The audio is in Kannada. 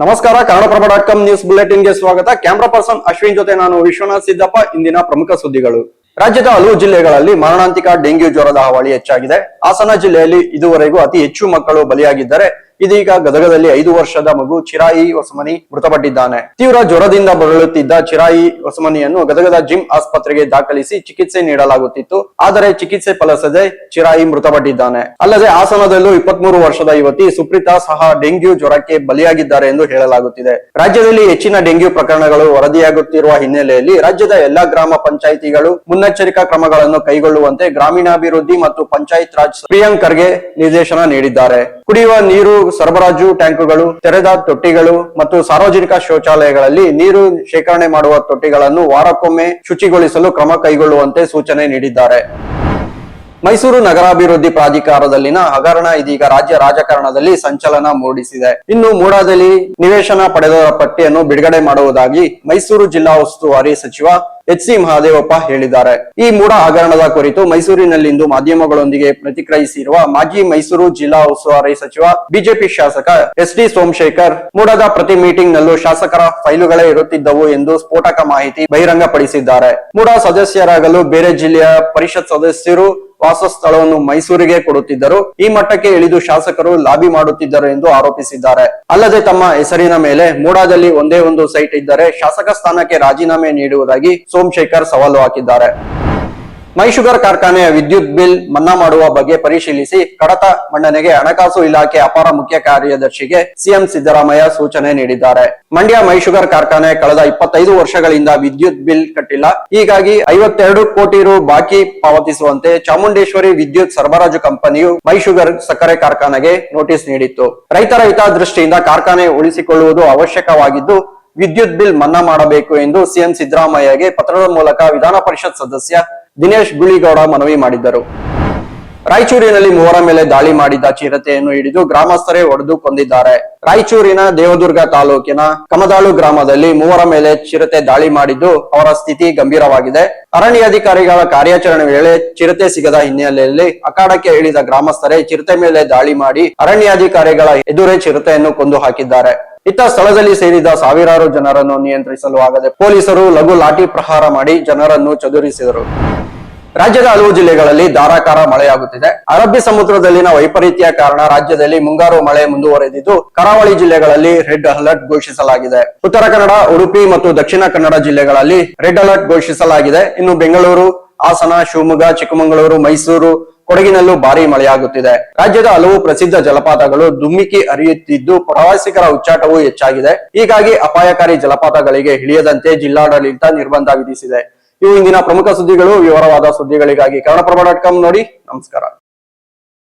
ನಮಸ್ಕಾರ. ಕನ್ನಡಪ್ರಭ.com ನ್ಯೂಸ್ ಬುಲೆಟಿನ್ಗೆ ಸ್ವಾಗತ. ಕ್ಯಾಮ್ರಾ ಪರ್ಸನ್ ಅಶ್ವಿನ್ ಜೊತೆ ನಾನು ವಿಶ್ವನಾಥ್ ಸಿದ್ದಪ್ಪ. ಇಂದಿನ ಪ್ರಮುಖ ಸುದ್ದಿಗಳು. ರಾಜ್ಯದ ಹಲವು ಜಿಲ್ಲೆಗಳಲ್ಲಿ ಮಾರಣಾಂತಿಕ ಡೆಂಗ್ಯೂ ಜ್ವರದ ಹಾವಳಿ ಹೆಚ್ಚಾಗಿದೆ. ಹಾಸನ ಜಿಲ್ಲೆಯಲ್ಲಿ ಇದುವರೆಗೂ ಅತಿ ಹೆಚ್ಚು ಮಕ್ಕಳು ಬಲಿಯಾಗಿದ್ದರೆ ಇದೀಗ ಗದಗದಲ್ಲಿ 5 ವರ್ಷದ ಮಗು ಚಿರಾಯಿ ಹೊಸಮನಿ ಮೃತಪಟ್ಟಿದ್ದಾನೆ. ತೀವ್ರ ಜ್ವರದಿಂದ ಬಳಲುತ್ತಿದ್ದ ಚಿರಾಯಿ ಹೊಸಮನಿಯನ್ನು ಗದಗದ ಜಿಮ್ ಆಸ್ಪತ್ರೆಗೆ ದಾಖಲಿಸಿ ಚಿಕಿತ್ಸೆ ನೀಡಲಾಗುತ್ತಿತ್ತು. ಆದರೆ ಚಿಕಿತ್ಸೆ ಫಲಿಸದೆ ಚಿರಾಯಿ ಮೃತಪಟ್ಟಿದ್ದಾನೆ. ಅಲ್ಲದೆ ಹಾಸನದಲ್ಲೂ 23 ವರ್ಷದ ಯುವತಿ ಸುಪ್ರೀತಾ ಸಹ ಡೆಂಗ್ಯೂ ಜ್ವರಕ್ಕೆ ಬಲಿಯಾಗಿದ್ದಾರೆ ಎಂದು ಹೇಳಲಾಗುತ್ತಿದೆ. ರಾಜ್ಯದಲ್ಲಿ ಹೆಚ್ಚಿನ ಡೆಂಗ್ಯೂ ಪ್ರಕರಣಗಳು ವರದಿಯಾಗುತ್ತಿರುವ ಹಿನ್ನೆಲೆಯಲ್ಲಿ ರಾಜ್ಯದ ಎಲ್ಲಾ ಗ್ರಾಮ ಪಂಚಾಯಿತಿಗಳು ಮುನ್ನೆಚ್ಚರಿಕಾ ಕ್ರಮಗಳನ್ನು ಕೈಗೊಳ್ಳುವಂತೆ ಗ್ರಾಮೀಣಾಭಿವೃದ್ಧಿ ಮತ್ತು ಪಂಚಾಯತ್ ರಾಜ್ ಪ್ರಿಯಾಂಕ್ ಖರ್ಗೆ ನಿರ್ದೇಶನ ನೀಡಿದ್ದಾರೆ. ಕುಡಿಯುವ ನೀರು ಸರಬರಾಜು ಟ್ಯಾಂಕುಗಳು, ತೆರೆದ ತೊಟ್ಟಿಗಳು ಮತ್ತು ಸಾರ್ವಜನಿಕ ಶೌಚಾಲಯಗಳಲ್ಲಿ ನೀರು ಶೇಖರಣೆ ಮಾಡುವ ತೊಟ್ಟಿಗಳನ್ನು ವಾರಕ್ಕೊಮ್ಮೆ ಶುಚಿಗೊಳಿಸಲು ಕ್ರಮ ಕೈಗೊಳ್ಳುವಂತೆ ಸೂಚನೆ ನೀಡಿದ್ದಾರೆ. ಮೈಸೂರು ನಗರಾಭಿವೃದ್ಧಿ ಪ್ರಾಧಿಕಾರದಲ್ಲಿನ ಹಗರಣ ಇದೀಗ ರಾಜ್ಯ ರಾಜಕಾರಣದಲ್ಲಿ ಸಂಚಲನ ಮೂಡಿಸಿದೆ. ಇನ್ನು ಮೂಡಾದಲ್ಲಿ ನಿವೇಶನ ಪಡೆದವರ ಪಟ್ಟಿಯನ್ನು ಬಿಡುಗಡೆ ಮಾಡುವುದಾಗಿ ಮೈಸೂರು ಜಿಲ್ಲಾ ಉಸ್ತುವಾರಿ ಸಚಿವ ಎಚ್.ಸಿ. ಮಹದೇವಪ್ಪ ಹೇಳಿದ್ದಾರೆ. ಈ ಮೂಡ ಹಗರಣದ ಕುರಿತು ಮೈಸೂರಿನಲ್ಲಿಂದು ಮಾಧ್ಯಮಗಳೊಂದಿಗೆ ಪ್ರತಿಕ್ರಿಯಿಸಿರುವ ಮಾಜಿ ಮೈಸೂರು ಜಿಲ್ಲಾ ಉಸ್ತುವಾರಿ ಸಚಿವ ಬಿಜೆಪಿ ಶಾಸಕ ಎಸ್.ಡಿ. ಸೋಮಶೇಖರ್, ಮೂಡದ ಪ್ರತಿ ಮೀಟಿಂಗ್ ನಲ್ಲೂ ಶಾಸಕರ ಫೈಲುಗಳೇ ಇರುತ್ತಿದ್ದವು ಎಂದು ಸ್ಫೋಟಕ ಮಾಹಿತಿ ಬಹಿರಂಗಪಡಿಸಿದ್ದಾರೆ. ಮೂಡ ಸದಸ್ಯರಾಗಲು ಬೇರೆ ಜಿಲ್ಲೆಯ ಪರಿಷತ್ ಸದಸ್ಯರು ವಾಸಸ್ಥಳವನ್ನು ಮೈಸೂರಿಗೆ ಕೊಡುತ್ತಿದ್ದರು. ಈ ಮಟ್ಟಕ್ಕೆ ಇಳಿದು ಶಾಸಕರು ಲಾಬಿ ಮಾಡುತ್ತಿದ್ದರು ಎಂದು ಆರೋಪಿಸಿದ್ದಾರೆ. ಅಲ್ಲದೆ ತಮ್ಮ ಹೆಸರಿನ ಮೇಲೆ ಮೂಡಾದಲ್ಲಿ ಒಂದೇ ಒಂದು ಸೈಟ್ ಇದ್ದರೆ ಶಾಸಕ ಸ್ಥಾನಕ್ಕೆ ರಾಜೀನಾಮೆ ನೀಡುವುದಾಗಿ ಸೋಮಶೇಖರ್ ಸವಾಲು ಹಾಕಿದ್ದಾರೆ. ಮೈ ಶುಗರ್ ಕಾರ್ಖಾನೆಯ ವಿದ್ಯುತ್ ಬಿಲ್ ಮನ್ನಾ ಮಾಡುವ ಬಗ್ಗೆ ಪರಿಶೀಲಿಸಿ ಕಡತ ಮಂಡನೆಗೆ ಹಣಕಾಸು ಇಲಾಖೆ ಅಪರ ಮುಖ್ಯ ಕಾರ್ಯದರ್ಶಿಗೆ ಸಿಎಂ ಸಿದ್ದರಾಮಯ್ಯ ಸೂಚನೆ ನೀಡಿದ್ದಾರೆ. ಮಂಡ್ಯ ಮೈ ಶುಗರ್ ಕಾರ್ಖಾನೆ ಕಳೆದ 25 ವರ್ಷಗಳಿಂದ ವಿದ್ಯುತ್ ಬಿಲ್ ಕಟ್ಟಿಲ್ಲ. ಹೀಗಾಗಿ 52 ಕೋಟಿ ರು ಬಾಕಿ ಪಾವತಿಸುವಂತೆ ಚಾಮುಂಡೇಶ್ವರಿ ವಿದ್ಯುತ್ ಸರಬರಾಜು ಕಂಪನಿಯು ಮೈ ಶುಗರ್ ಸಕ್ಕರೆ ಕಾರ್ಖಾನೆಗೆ ನೋಟಿಸ್ ನೀಡಿತ್ತು. ರೈತರ ಹಿತದೃಷ್ಟಿಯಿಂದ ಕಾರ್ಖಾನೆ ಉಳಿಸಿಕೊಳ್ಳುವುದು ಅವಶ್ಯಕವಾಗಿದ್ದು ವಿದ್ಯುತ್ ಬಿಲ್ ಮನ್ನಾ ಮಾಡಬೇಕು ಎಂದು ಸಿಎಂ ಸಿದ್ದರಾಮಯ್ಯಗೆ ಪತ್ರದ ಮೂಲಕ ವಿಧಾನ ಪರಿಷತ್ ಸದಸ್ಯ ದಿನೇಶ್ ಗುಳಿಗೌಡ ಮನವಿ ಮಾಡಿದ್ದರು. ರಾಯಚೂರಿನಲ್ಲಿ 3 ಮೇಲೆ ದಾಳಿ ಮಾಡಿದ್ದ ಚಿರತೆಯನ್ನು ಹಿಡಿದು ಗ್ರಾಮಸ್ಥರೇ ಹೊಡೆದು ಕೊಂದಿದ್ದಾರೆ. ರಾಯಚೂರಿನ ದೇವದುರ್ಗ ತಾಲೂಕಿನ ಕಮದಾಳು ಗ್ರಾಮದಲ್ಲಿ 3 ಮೇಲೆ ಚಿರತೆ ದಾಳಿ ಮಾಡಿದ್ದು ಅವರ ಸ್ಥಿತಿ ಗಂಭೀರವಾಗಿದೆ. ಅರಣ್ಯಾಧಿಕಾರಿಗಳ ಕಾರ್ಯಾಚರಣೆ ವೇಳೆ ಚಿರತೆ ಸಿಗದ ಹಿನ್ನೆಲೆಯಲ್ಲಿ ಅಖಾಡಕ್ಕೆ ಇಳಿದ ಗ್ರಾಮಸ್ಥರೇ ಚಿರತೆ ಮೇಲೆ ದಾಳಿ ಮಾಡಿ ಅರಣ್ಯಾಧಿಕಾರಿಗಳ ಎದುರೇ ಚಿರತೆಯನ್ನು ಕೊಂದು ಹಾಕಿದ್ದಾರೆ. ಇತ್ತ ಸ್ಥಳದಲ್ಲಿ ಸೇರಿದ ಸಾವಿರಾರು ಜನರನ್ನು ನಿಯಂತ್ರಿಸಲು ಆಗದೆ ಪೊಲೀಸರು ಲಘು ಲಾಠಿ ಪ್ರಹಾರ ಮಾಡಿ ಜನರನ್ನು ಚದುರಿಸಿದರು. ರಾಜ್ಯದ ಹಲವು ಜಿಲ್ಲೆಗಳಲ್ಲಿ ಧಾರಾಕಾರ ಮಳೆಯಾಗುತ್ತಿದೆ. ಅರಬ್ಬಿ ಸಮುದ್ರದಲ್ಲಿನ ವೈಪರೀತ್ಯ ಕಾರಣ ರಾಜ್ಯದಲ್ಲಿ ಮುಂಗಾರು ಮಳೆ ಮುಂದುವರೆದಿದ್ದು ಕರಾವಳಿ ಜಿಲ್ಲೆಗಳಲ್ಲಿ ರೆಡ್ ಅಲರ್ಟ್ ಘೋಷಿಸಲಾಗಿದೆ. ಉತ್ತರ ಕನ್ನಡ, ಉಡುಪಿ ಮತ್ತು ದಕ್ಷಿಣ ಕನ್ನಡ ಜಿಲ್ಲೆಗಳಲ್ಲಿ ರೆಡ್ ಅಲರ್ಟ್ ಘೋಷಿಸಲಾಗಿದೆ. ಇನ್ನು ಬೆಂಗಳೂರು, ಹಾಸನ, ಶಿವಮೊಗ್ಗ, ಚಿಕ್ಕಮಗಳೂರು, ಮೈಸೂರು, ಕೊಡಗಿನಲ್ಲೂ ಭಾರಿ ಮಳೆಯಾಗುತ್ತಿದೆ. ರಾಜ್ಯದ ಹಲವು ಪ್ರಸಿದ್ಧ ಜಲಪಾತಗಳು ಧುಮ್ಮಿಕ್ಕಿ ಹರಿಯುತ್ತಿದ್ದು ಪ್ರವಾಸಿಗರ ಹುಚ್ಚಾಟವೂ ಹೆಚ್ಚಾಗಿದೆ. ಹೀಗಾಗಿ ಅಪಾಯಕಾರಿ ಜಲಪಾತಗಳಿಗೆ ಇಳಿಯದಂತೆ ಜಿಲ್ಲಾಡಳಿತ ನಿರ್ಬಂಧ ವಿಧಿಸಿದೆ. ಇವು ಇಂದಿನ ಪ್ರಮುಖ ಸುದ್ದಿಗಳು. ವಿವರವಾದ ಸುದ್ದಿಗಳಿಗಾಗಿ ಕನ್ನಡಪ್ರಭ.com ನೋಡಿ. ನಮಸ್ಕಾರ.